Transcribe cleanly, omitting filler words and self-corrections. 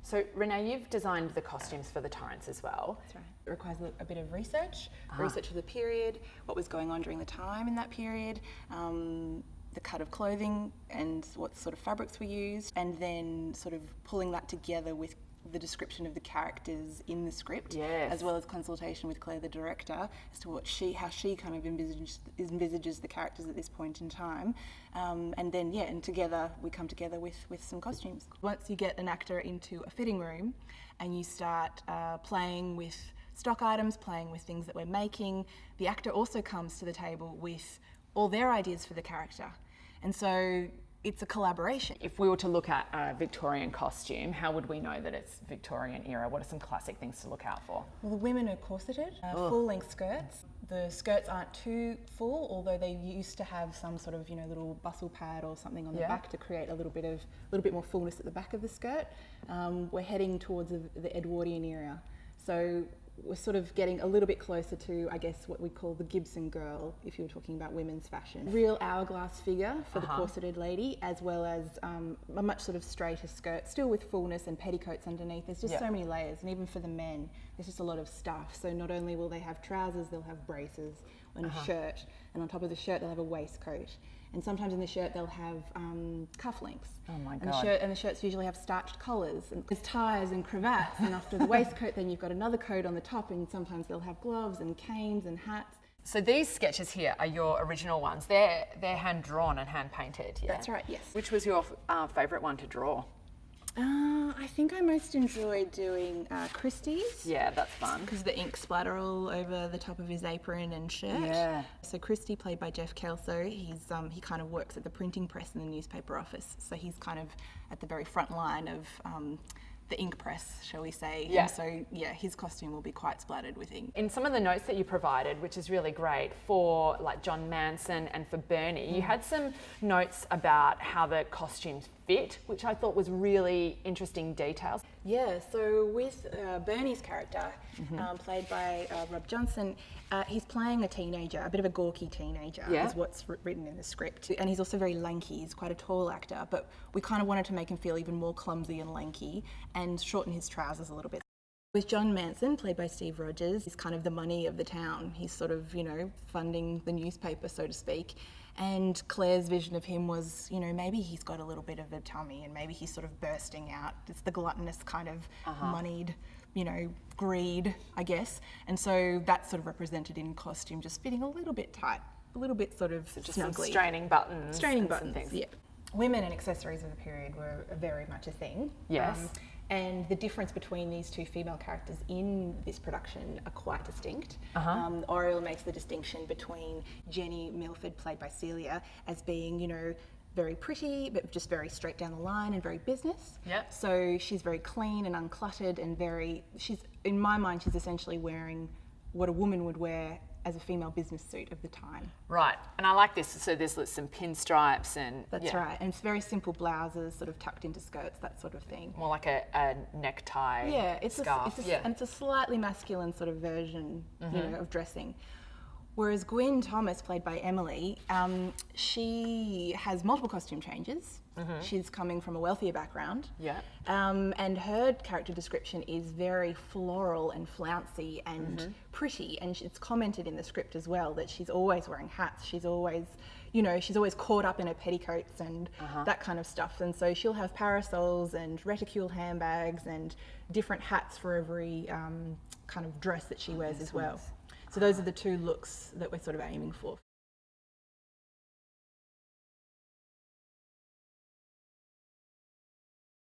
So Renée, you've designed the costumes for the Torrents as well. That's right. It requires a bit of research of the period, what was going on during the time in that period, the cut of clothing and what sort of fabrics were used, and then sort of pulling that together with the description of the characters in the script, as well as consultation with Claire, the director, as to how she kind of envisages the characters at this point in time, and then and together we come together with some costumes. Once you get an actor into a fitting room, and you start playing with stock items, playing with things that we're making, the actor also comes to the table with all their ideas for the character, and so it's a collaboration. If we were to look at a Victorian costume, how would we know that it's Victorian era? What are some classic things to look out for? Well, the women are corseted, full-length skirts. The skirts aren't too full, although they used to have some sort of little bustle pad or something on the back to create a little bit more fullness at the back of the skirt. We're heading towards the Edwardian era, so we're sort of getting a little bit closer to, I guess, what we call the Gibson girl, if you were talking about women's fashion. Real hourglass figure for the corseted lady, as well as a much sort of straighter skirt, still with fullness and petticoats underneath. There's just so many layers, and even for the men, there's just a lot of stuff. So not only will they have trousers, they'll have braces and a shirt, and on top of the shirt they'll have a waistcoat. And sometimes in the shirt they'll have cufflinks. Oh my God. And the shirts usually have starched collars, and there's ties and cravats, and after the waistcoat then you've got another coat on the top, and sometimes they'll have gloves and canes and hats. So these sketches here are your original ones. They're hand drawn and hand painted, yeah? That's right, yes. Which was your favourite one to draw? I think I most enjoyed doing Christie's. Yeah, that's fun. Because the ink splatter all over the top of his apron and shirt. Yeah. So Christie, played by Jeff Kelso, he kind of works at the printing press in the newspaper office. So he's kind of at the very front line of the ink press, shall we say. Yeah. And so, his costume will be quite splattered with ink. In some of the notes that you provided, which is really great, for like John Manson and for Bernie, you had some notes about how the costumes fit, which I thought was really interesting details. Yeah, so with Bernie's character, played by Rob Johnson, he's playing a teenager, a bit of a gawky teenager, is what's written in the script. And he's also very lanky, he's quite a tall actor, but we kind of wanted to make him feel even more clumsy and lanky and shorten his trousers a little bit. With John Manson, played by Steve Rogers, he's kind of the money of the town. He's sort of, funding the newspaper, so to speak. And Claire's vision of him was, maybe he's got a little bit of a tummy and maybe he's sort of bursting out. It's the gluttonous kind of moneyed, greed, I guess. And so that's sort of represented in costume, just fitting a little bit tight, a little bit sort of just snugly. Some straining buttons. Straining buttons, things. Yeah. Women and accessories of the period were very much a thing. Yes. And the difference between these two female characters in this production are quite distinct. Oriel makes the distinction between Jenny Milford, played by Celia, as being, very pretty, but just very straight down the line and very business. Yep. So she's very clean and uncluttered and in my mind, she's essentially wearing what a woman would wear as a female business suit of the time. Right, and I like this. So there's some pinstripes and... That's right, and it's very simple blouses, sort of tucked into skirts, that sort of thing. More like a necktie, scarf. And it's a slightly masculine sort of version, of dressing. Whereas Gwyn Thomas, played by Emily, she has multiple costume changes. She's coming from a wealthier background. Yeah. And her character description is very floral and flouncy and pretty. And it's commented in the script as well that she's always wearing hats. She's always, she's always caught up in her petticoats and that kind of stuff. And so she'll have parasols and reticule handbags and different hats for every kind of dress that she wears as well. So those are the two looks that we're sort of aiming for.